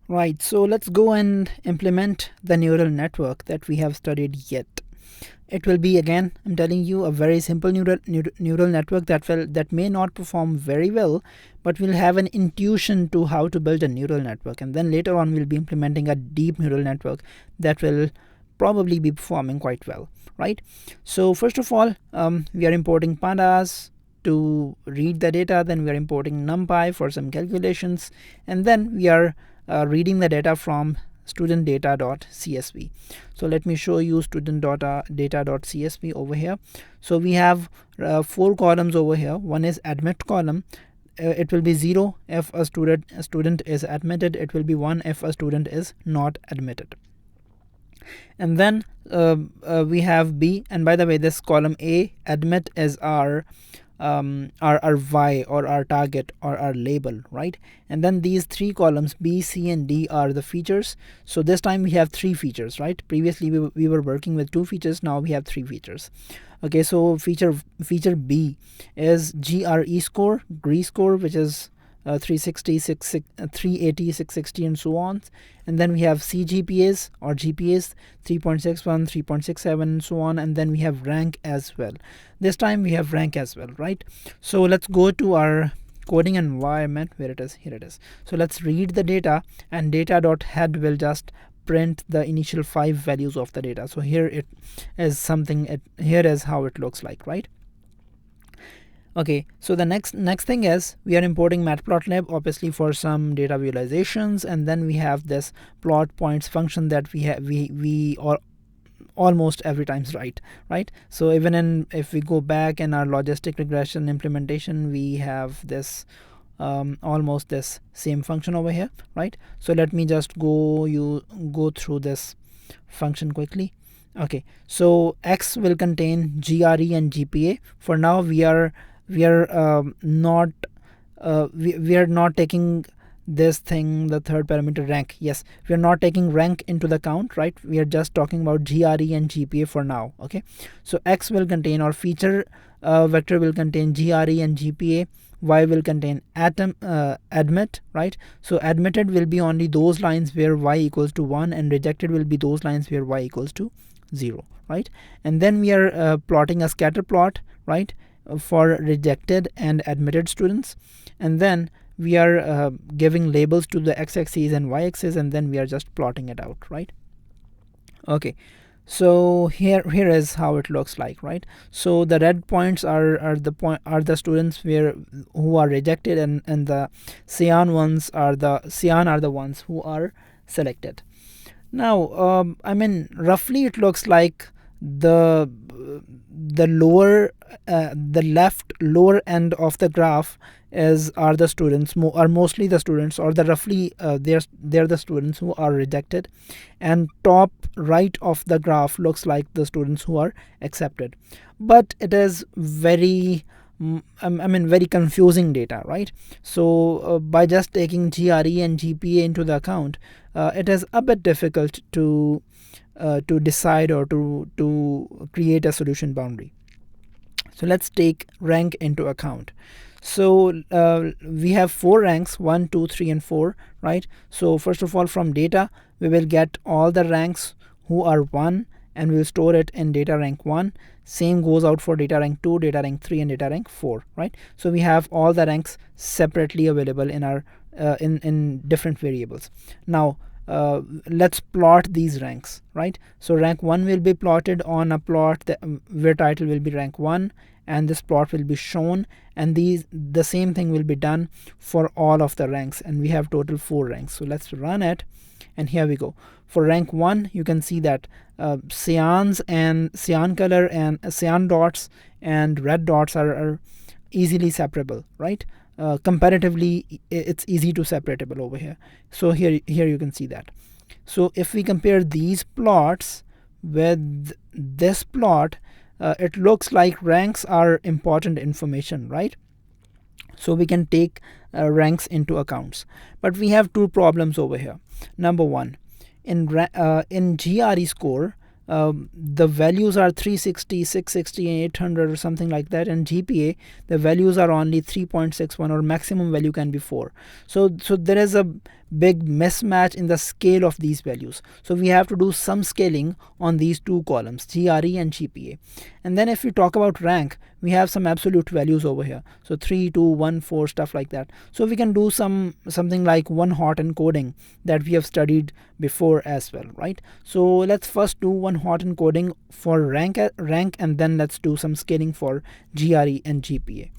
Right, so let's go and implement the neural network that we have studied yet. It will be, again, I'm telling you, a very simple neural network that may not perform very well, but we'll have an intuition to how to build a neural network, and then later on we'll be implementing a deep neural network that will probably be performing quite well, right? So first of all, we are importing pandas to read the data, then we are importing numpy for some calculations, and then we are reading the data from student data.csv. So let me show you student data.csv over here. So we have 4 columns over here. One is admit column. It will be 0 if a student is admitted. It will be 1 if a student is not admitted. And then we have B, and by the way, this column A, admit, is our y, or our target, or our label, right? And then these 3 columns B, C, and D are the features. So this time we have 3 features, right? Previously we were working with 2 features. Now we have 3 features. Okay, so feature B is GRE score, which is 360, 380, 660, and so on. And then we have CGPAs or GPAs, 3.61, 3.67, and so on. And then we have rank as well. This time we have rank as well, right? So let's go to our coding environment. Where it is? Here it is. So let's read the data, and data.head will just print the initial 5 values of the data. So here it is something. Here is how it looks like, right? Okay, so the next thing is we are importing matplotlib, obviously, for some data visualizations, and then we have this plot points function that we almost every times right. So even if we go back in our logistic regression implementation, we have this almost this same function over here, right? So let me just go through this function quickly. Okay, so X will contain GRE and GPA. For now, we are not taking this thing, the third parameter, rank. Yes, we are not taking rank into the count, right? We are just talking about GRE and GPA for now. Okay, so X will contain, or feature vector will contain GRE and GPA. Y will contain admit, right? So admitted will be only those lines where y equals to 1, and rejected will be those lines where y equals to 0, right? And then we are plotting a scatter plot, right, for rejected and admitted students. And then we are giving labels to the x-axis and y-axis, and then we are just plotting it out, right? Okay, so here is how it looks like, right? So the red points are the students who are rejected, and the cyan are the ones who are selected. Now I mean, roughly it looks like the left lower end of the graph are the students, are mostly the students, or the roughly they're the students who are rejected, and top right of the graph looks like the students who are accepted. But it is very very confusing data, right? So by just taking GRE and GPA into the account, it is a bit difficult to decide or to create a solution boundary. So let's take rank into account. So we have 4 ranks, 1, 2, 3, and 4, right? So first of all, from data we will get all the ranks who are 1, and we'll store it in data rank 1. Same goes out for data rank 2, data rank 3, and data rank 4, right? So we have all the ranks separately available in our in different variables. Now let's plot these ranks, right? So rank 1 will be plotted on a plot where title will be rank 1, and this plot will be shown, and the same thing will be done for all of the ranks, and we have total 4 ranks. So let's run it, and here we go. For rank 1, you can see that cyans and cyan color and cyan dots and red dots are easily separable, right? Comparatively, it's easy to separatable over here. So here you can see that. So if we compare these plots with this plot, it looks like ranks are important information, right? So we can take ranks into accounts. But we have 2 problems over here. Number 1, in GRE score, the values are 360, 660, and 800 or something like that, and GPA the values are only 3.61, or maximum value can be 4. So there is a big mismatch in the scale of these values. So we have to do some scaling on these two columns, GRE and GPA. And then if we talk about rank, we have some absolute values over here, so 3, 2, 1, 4, stuff like that. So we can do something like one-hot encoding that we have studied before as well, right? So let's first do one-hot encoding for rank, and then let's do some scaling for GRE and GPA.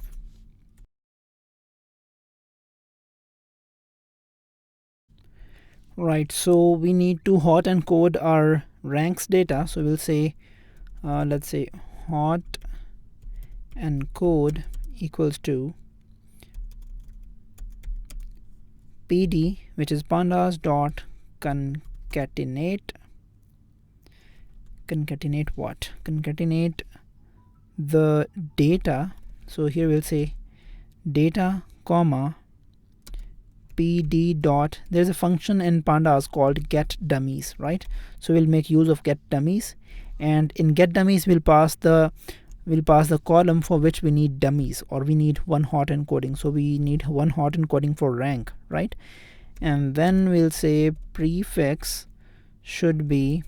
Right, so we need to hot encode our ranks data. So we'll say let's say hot encode equals to pd, which is pandas dot concatenate what? Concatenate the data. So here we'll say data comma pd dot, there's a function in pandas called get dummies, right? So we'll make use of get dummies, and in get dummies we'll pass the column for which we need dummies, or we need one hot encoding. So we need one hot encoding for rank, right? And then we'll say prefix should be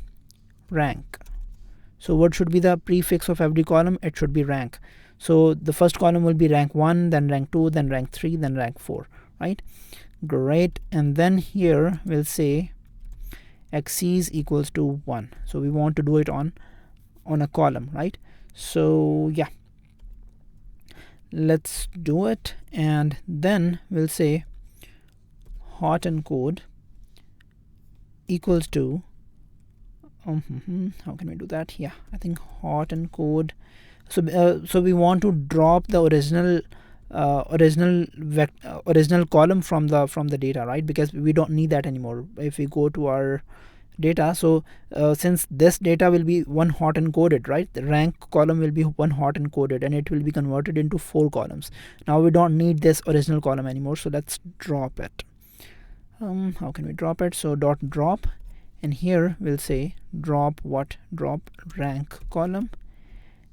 rank. So what should be the prefix of every column? It should be rank. So the first column will be rank 1, then rank 2, then rank 3, then rank 4, right? Great. And then here we'll say axis equals to 1. So we want to do it on a column, right? So yeah, let's do it. And then we'll say hot encode equals to how can we do that? Yeah, I think hot encode. So we want to drop the original column from the data, right? Because we don't need that anymore if we go to our data. So since this data will be one hot encoded, right, the rank column will be one hot encoded, and it will be converted into 4 columns. Now we don't need this original column anymore, so let's drop it. How can we drop it? So dot drop, and here we'll say drop what? Drop rank column,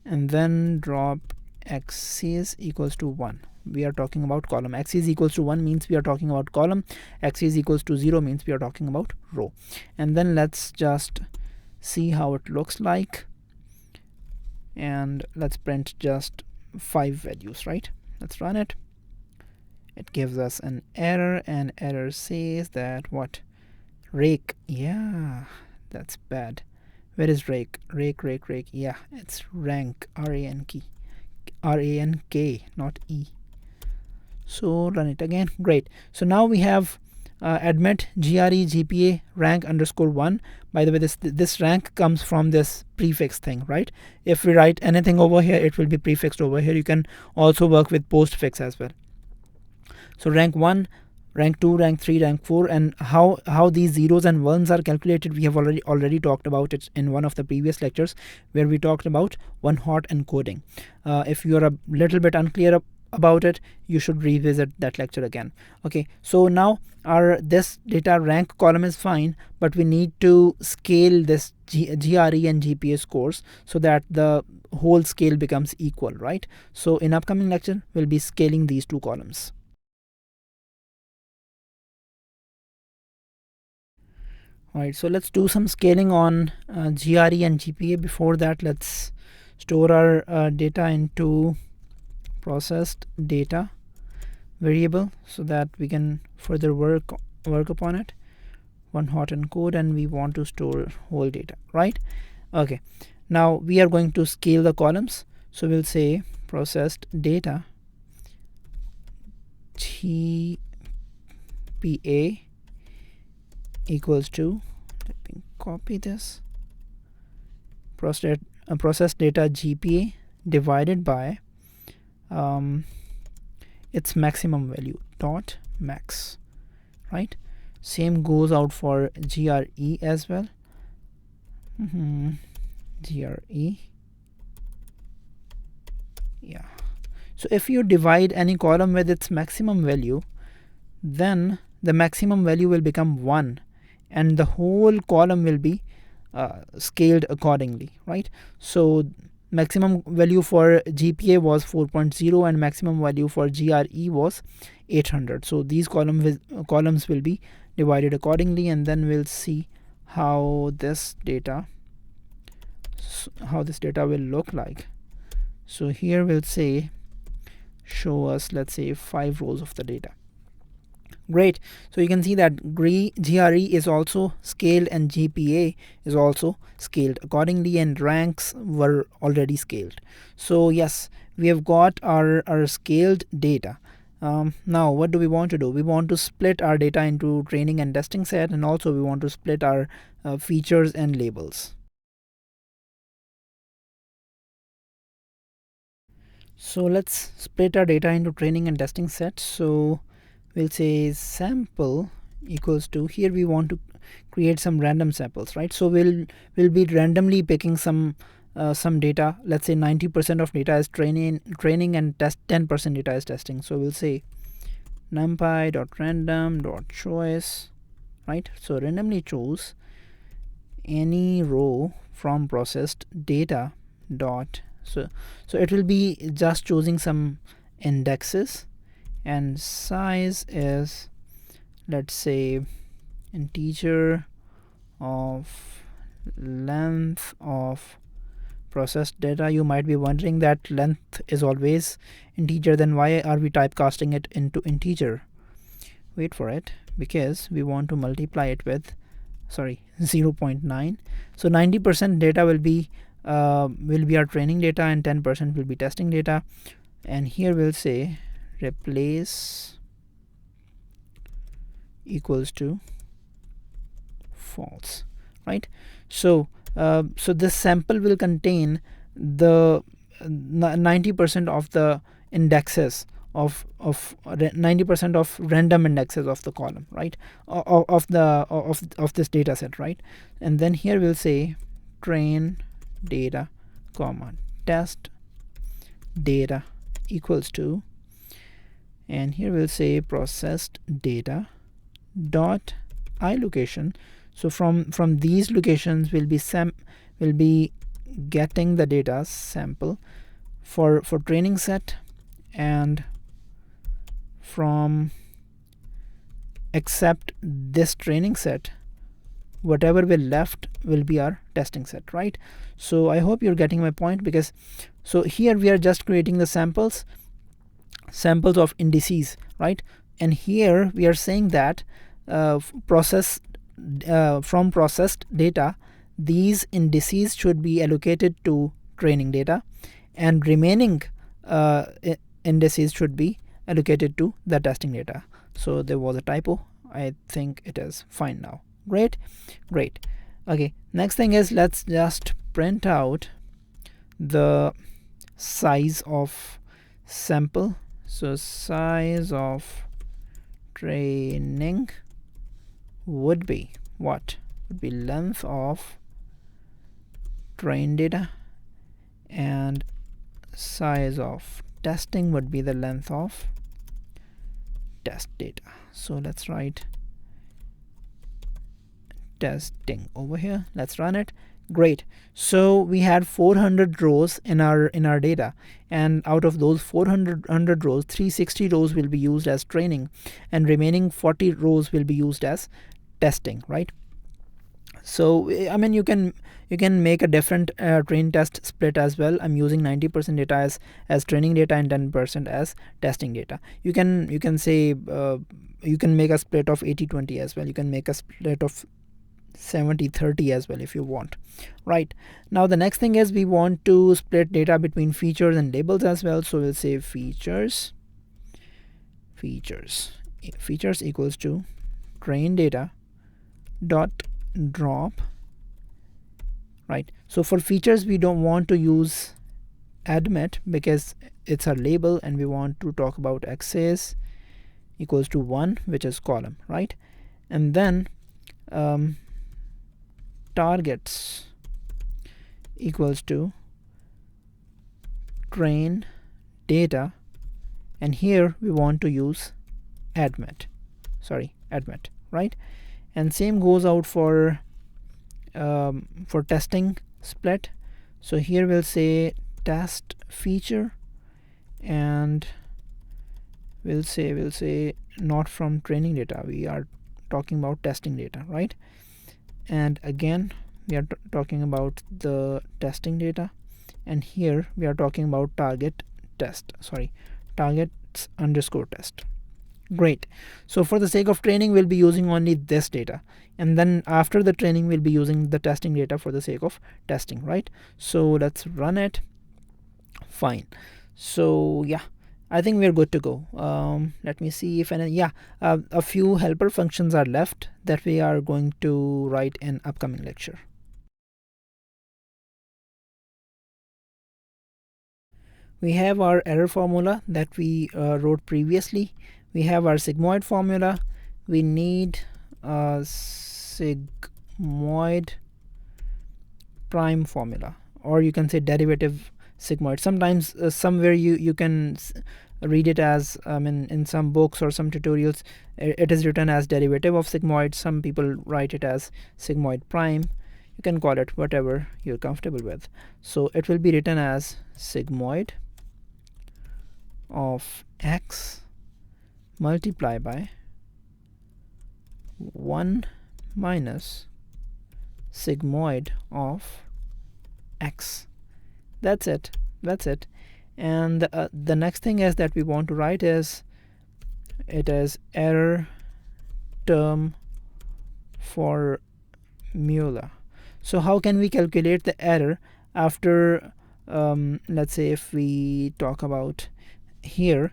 and then drop axis equals to 1. We are talking about column. Axis equals to 1 means we are talking about column. Axis equals to 0 means we are talking about row. And then let's just see how it looks like, and let's print just 5 values, right? Let's run it. It gives us an error, and error says that what? Rake. Yeah, that's bad. Where is rake? Rake. Yeah, it's rank. R-A-N-K, not E. So run it again. Great. So now we have admit GRE GPA rank underscore 1. By the way, this rank comes from this prefix thing, right? If we write anything over here, it will be prefixed over here. You can also work with postfix as well. So rank 1, rank 2, rank 3, rank 4, and how these zeros and ones are calculated, we have already talked about it in one of the previous lectures, where we talked about one-hot encoding. If you are a little bit unclear about it, you should revisit that lecture again. Okay, so now this data rank column is fine, but we need to scale this GRE and GPA scores so that the whole scale becomes equal, right? So in upcoming lecture, we'll be scaling these two columns. Alright, so let's do some scaling on GRE and GPA. Before that, let's store our data into processed data variable so that we can further work upon it. One hot encode, and we want to store whole data, right? Okay, now we are going to scale the columns. So we'll say processed data GPA equals to, let me copy this, processed data GPA divided by its maximum value dot max, right? Same goes out for GRE as well. GRE, yeah. So if you divide any column with its maximum value, then the maximum value will become 1, and the whole column will be scaled accordingly, right? So maximum value for GPA was 4.0 and maximum value for GRE was 800. So these columns will be divided accordingly, and then we'll see how this data will look like. So here we'll say show us, let's say, 5 rows of the data. Great. So you can see that GRE is also scaled and GPA is also scaled accordingly, and ranks were already scaled. So yes, we have got our scaled data. Now what do we want to do? We want to split our data into training and testing set, and also we want to split our features and labels. So let's split our data into training and testing set. So we'll say sample equals to, here we want to create some random samples, right? So we'll be randomly picking some data. Let's say 90% of data is training and 10% data is testing. So we'll say numpy.random.choice, right? So randomly choose any row from processed data dot, so it will be just choosing some indexes, and size is, let's say, integer of length of processed data. You might be wondering that length is always integer, then why are we typecasting it into integer? Wait for it, because we want to multiply it with 0.9. So 90% data will be our training data, and 10% will be testing data. And here we'll say replace equals to false, right? So this sample will contain the 90% of the indexes of 90% of random indexes of the column, right? Of this data set, right? And then here we'll say train data comma test data equals to, and here we'll say processed data dot iLocation. So from these locations we'll be getting the data sample for training set, and from except this training set, whatever will left will be our testing set, right? So I hope you're getting my point, because so here we are just creating the samples of indices, right? And here we are saying that from processed data, these indices should be allocated to training data, and remaining indices should be allocated to the testing data. So there was a typo. I think it is fine now. Great. Okay, next thing is, let's just print out the size of sample. So size of training would be what? Would be length of train data, and size of testing would be the length of test data. So let's write testing over here. Let's run it. Great. So we had 400 rows in our data, and out of those 400 rows, 360 rows will be used as training, and remaining 40 rows will be used as testing, right? So I mean, you can make a different train test split as well. I'm using 90% data as training data and 10% as testing data. You can say you can make a split of 80-20 as well. You can make a split of 70-30 as well if you want, right? Now the next thing is, we want to split data between features and labels as well. So we'll say features equals to train data dot drop, right? So for features we don't want to use admit because it's a label, and we want to talk about axis equals to 1, which is column, right? And then targets equals to train data, and here we want to use admit, right? And same goes out for for testing split. So here we'll say test feature, and we'll say not from training data, we are talking about testing data, right? And again we are talking about the testing data, and here we are talking about targets underscore test. Great. So for the sake of training, we'll be using only this data, and then after the training we'll be using the testing data for the sake of testing, right? So let's run it. Fine. So yeah, I think we're good to go. Let me see if any, a few helper functions are left that we are going to write in upcoming lecture. We have our error formula that we wrote previously. We have our sigmoid formula. We need a sigmoid prime formula, or you can say derivative sigmoid. Sometimes somewhere you can read it as in some books or some tutorials it is written as derivative of sigmoid. Some people write it as sigmoid prime. You can call it whatever you're comfortable with. So it will be written as sigmoid of x multiplied by 1 minus sigmoid of x. That's it. And the next thing is that we want to write is error term formula. So how can we calculate the error after let's say if we talk about here,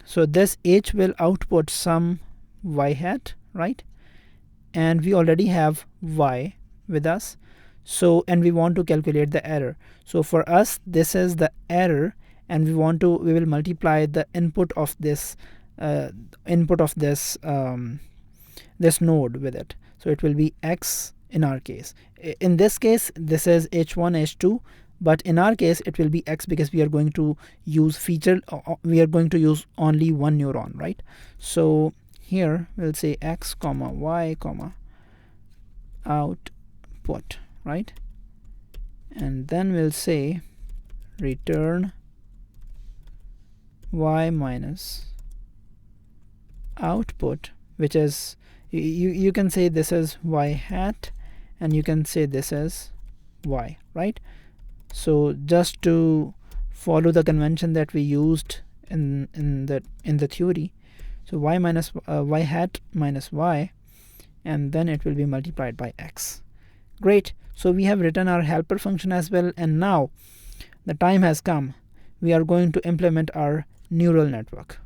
so this h will output some y hat, right? And we already have y with us, so and we want to calculate the error. So for us this is the error, and we will multiply the input of this this node with it. So it will be x in our case. In this case this is h1 h2, but in our case it will be x because we are going to use we are going to use only one neuron, right? So here we'll say x comma y comma output, right? And then we'll say return y minus output, which is you can say this is y hat, and you can say this is y, right? So just to follow the convention that we used in the theory, so y minus y hat minus y, and then it will be multiplied by x. Great. So we have written our helper function as well, and now the time has come. We are going to implement our neural network.